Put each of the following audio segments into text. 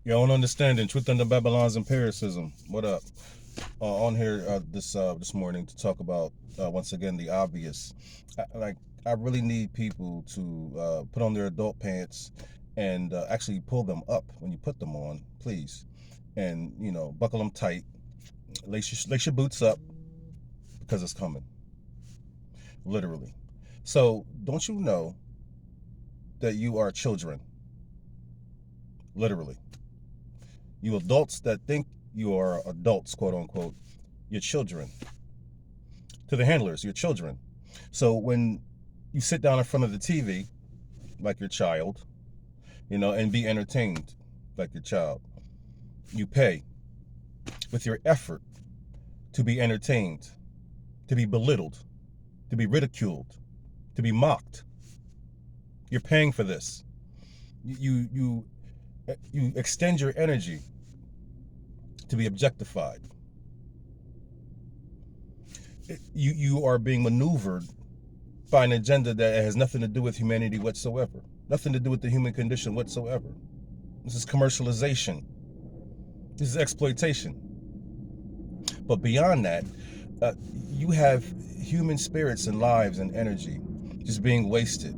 Your own understanding, truth under Babylon's empiricism. What up? On here this morning to talk about once again the obvious. Like I really need people to put on their adult pants and actually pull them up when you put them on, please, and buckle them tight. Lace your boots up because it's coming, literally. So don't you know that you are children, literally? You adults that think you are adults, quote unquote, you're children. To the handlers, you're children. So when you sit down in front of the TV like your child, and be entertained like your child, you pay with your effort to be entertained, to be belittled, to be ridiculed, to be mocked. You're paying for this. You extend your energy to be objectified. You are being maneuvered by an agenda that has nothing to do with humanity whatsoever, nothing to do with the human condition whatsoever. This is commercialization. This is exploitation. But beyond that, you have human spirits and lives and energy just being wasted.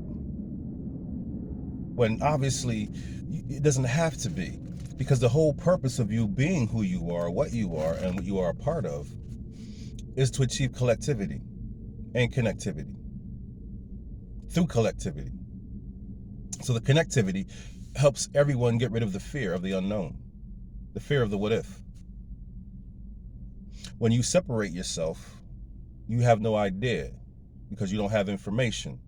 When obviously it doesn't have to be. Because the whole purpose of you being who you are, what you are, and what you are a part of is to achieve collectivity and connectivity through collectivity. So the connectivity helps everyone get rid of the fear of the unknown, the fear of the what if. When you separate yourself, you have no idea because you don't have information,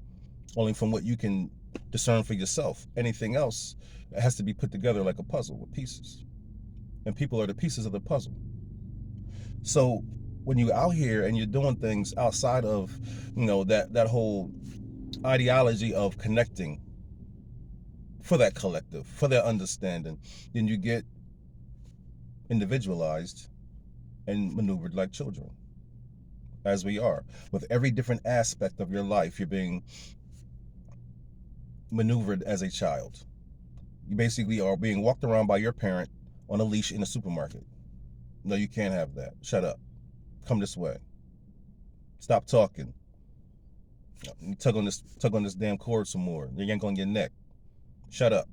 only from what you can discern for yourself. Anything else has to be put together like a puzzle with pieces. And people are the pieces of the puzzle. So when you're out here and you're doing things outside of, that whole ideology of connecting for that collective, for that understanding, then you get individualized and maneuvered like children, as we are. With every different aspect of your life, you're being maneuvered as a child. You basically are being walked around by your parent on a leash in a supermarket. No, you can't have that. Shut up. Come this way. Stop talking. You tug on this damn cord some more. You yank on your neck. Shut up.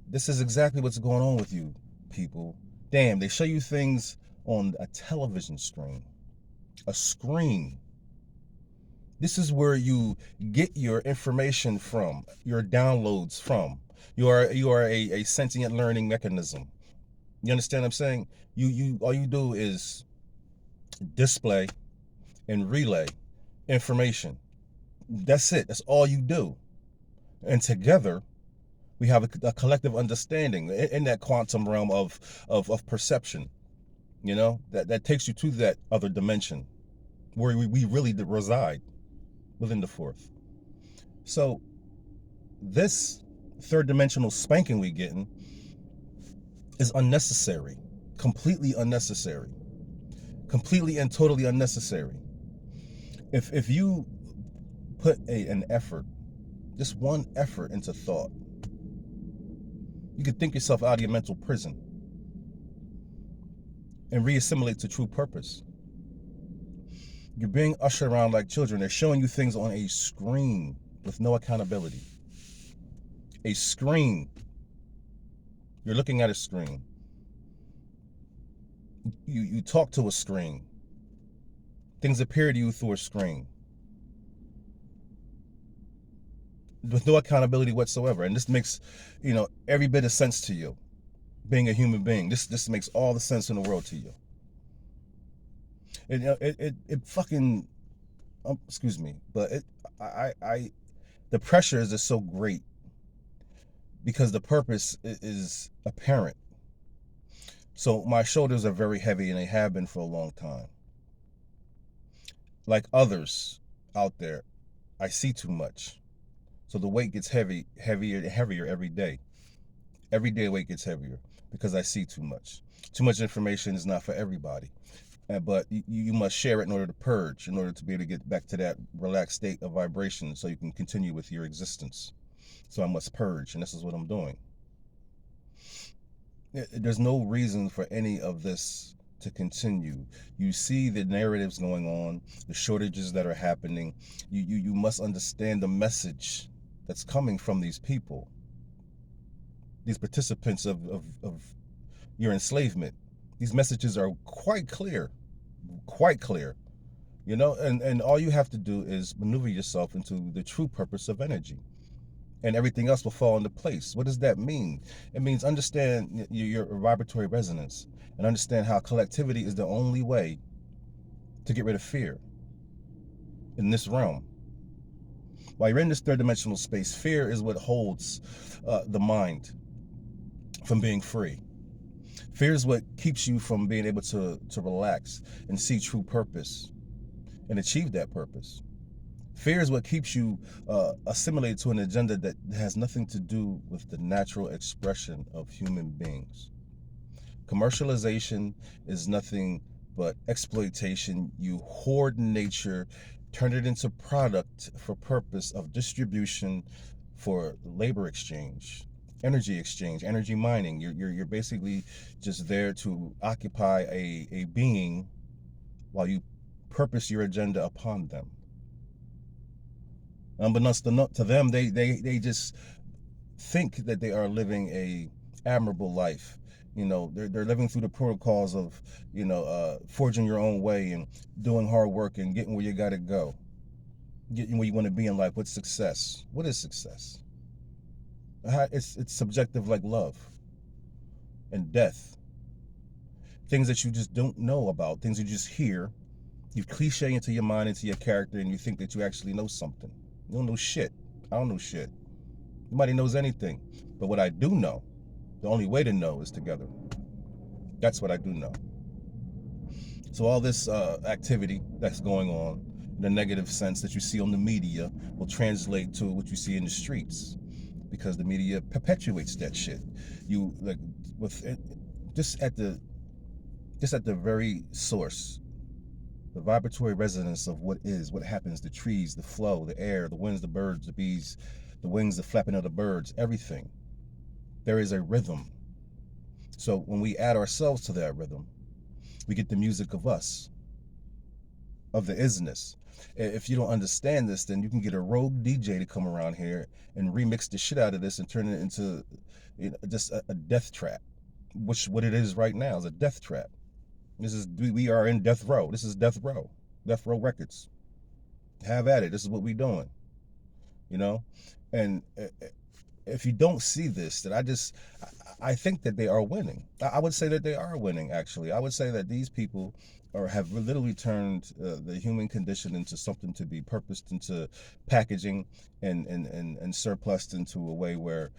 This is exactly what's going on with you people. Damn, they show you things on a television screen. A screen. This is where you get your information from, your downloads from. You are a sentient learning mechanism. You understand what I'm saying? You all you do is display and relay information. That's it. That's all you do. And together we have a collective understanding in that quantum realm of perception. That takes you to that other dimension where we really reside within the fourth. So this third dimensional spanking we getting is unnecessary, completely unnecessary, completely and totally unnecessary. If you put an effort, just one effort into thought, you could think yourself out of your mental prison and reassimilate to true purpose. You're being ushered around like children. They're showing you things on a screen with no accountability. A screen. You're looking at a screen. You talk to a screen. Things appear to you through a screen with no accountability whatsoever. And this makes, every bit of sense to you. Being a human being, this makes all the sense in the world to you. It fucking, excuse me, but the pressure is just so great because the purpose is apparent. So my shoulders are very heavy and they have been for a long time. Like others out there, I see too much. So the weight gets heavier and heavier every day. Every day weight gets heavier because I see too much. Too much information is not for everybody. But you must share it in order to purge, in order to be able to get back to that relaxed state of vibration so you can continue with your existence. So I must purge, and this is what I'm doing. There's no reason for any of this to continue. You see the narratives going on, the shortages that are happening. You must understand the message that's coming from these people, these participants of your enslavement. These messages are quite clear, quite clear. And all you have to do is maneuver yourself into the true purpose of energy, and everything else will fall into place. What does that mean? It means understand your vibratory resonance, and understand how collectivity is the only way to get rid of fear in this realm. While you're in this third dimensional space, fear is what holds the mind from being free. Fear is what keeps you from being able to relax and see true purpose and achieve that purpose. Fear is what keeps you assimilated to an agenda that has nothing to do with the natural expression of human beings. Commercialization is nothing but exploitation. You hoard nature, turn it into product for purpose of distribution, for labor exchange, energy mining. You're basically just there to occupy a being while you purpose your agenda upon them. Unbeknownst to them, they just think that they are living a admirable life. They're living through the protocols of forging your own way and doing hard work and getting where you got to go, getting where you want to be in life. What's success? What is success? It's subjective, like love and death. Things that you just don't know about, things you just hear. You cliche into your mind, into your character, and you think that you actually know something. You don't know shit. I don't know shit. Nobody knows anything. But what I do know, the only way to know is together. That's what I do know. So all this activity that's going on, in the negative sense that you see on the media, will translate to what you see in the streets, because the media perpetuates that shit. You like with it, just at the very source, the vibratory resonance of what happens, the trees, the flow, the air, the winds, the birds, the bees, the wings, the flapping of the birds, everything. There is a rhythm. So when we add ourselves to that rhythm, we get the music of us, of the isness. If you don't understand this, then you can get a rogue DJ to come around here and remix the shit out of this and turn it into just a death trap, which what it is right now is a death trap. We are in death row. This is death row records. Have at it. This is what we doing. You know, and if you don't see this, that I think that they are winning. I would say that they are winning. Actually, I would say that these people have literally turned the human condition into something to be purposed into packaging and surplused into a way where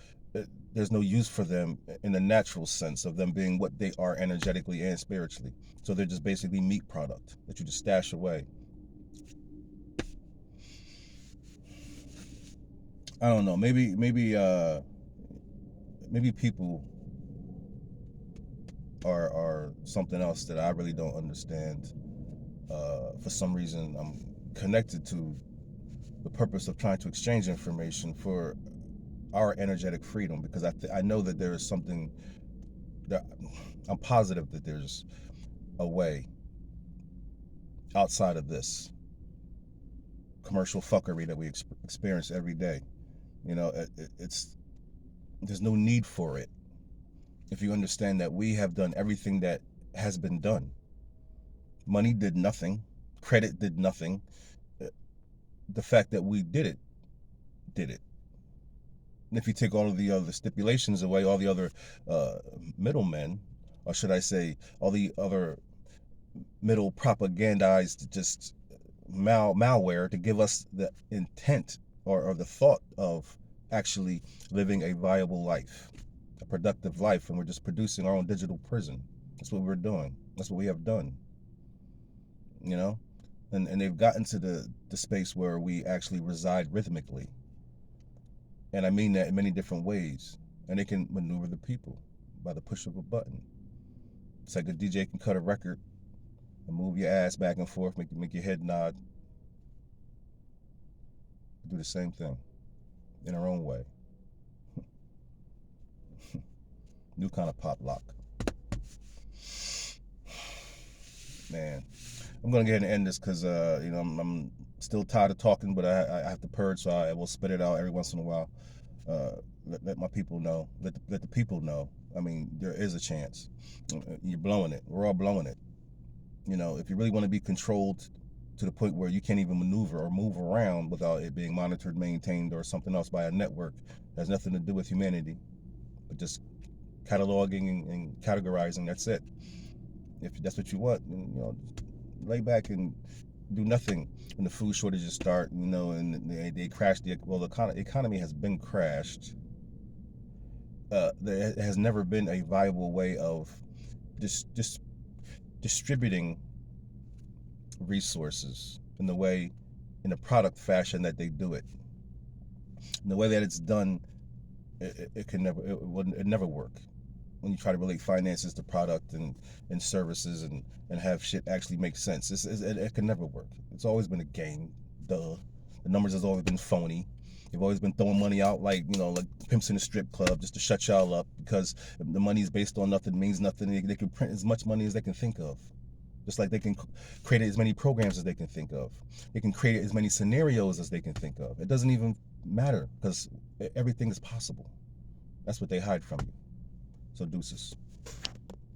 there's no use for them in the natural sense of them being what they are energetically and spiritually. So they're just basically meat product that you just stash away. I don't know. Maybe people are something else that I really don't understand. For some reason, I'm connected to the purpose of trying to exchange information for our energetic freedom, because I know that there is something that I'm positive that there's a way outside of this commercial fuckery that we experience every day. It's there's no need for it if you understand that we have done everything that has been done. Money did nothing, credit did nothing. The fact that we did it. And if you take all of the other stipulations away, all the other uh, middlemen, or should I say, all the other middle propagandized just malware to give us the intent or the thought of actually living a viable life, a productive life, and we're just producing our own digital prison. That's what we're doing. That's what we have done. You know, and they've gotten to the space where we actually reside rhythmically, and I mean that in many different ways. And they can maneuver the people by the push of a button. It's like a DJ can cut a record and move your ass back and forth, make your head nod, do the same thing in our own way. New kind of pop lock. Man, I'm gonna go ahead and end this because I'm still tired of talking, but I have to purge, so I will spit it out every once in a while. Let my people know. Let the people know. I mean, there is a chance. You're blowing it. We're all blowing it. If you really want to be controlled to the point where you can't even maneuver or move around without it being monitored, maintained, or something else by a network, has nothing to do with humanity, but just cataloging and categorizing. That's it. If that's what you want, lay back and do nothing when the food shortages start. And they crash the economy has been crashed. There has never been a viable way of just distributing resources in the product fashion that they do it. In the way that it's done, it can never it never work. When you try to relate finances to product and services and have shit actually make sense, it can never work. It's always been a game. Duh. The numbers has always been phony. They've always been throwing money out like pimps in a strip club just to shut y'all up, because the money is based on nothing, means nothing. They can print as much money as they can think of. Just like they can create as many programs as they can think of. They can create as many scenarios as they can think of. It doesn't even matter because everything is possible. That's what they hide from you. So deuces.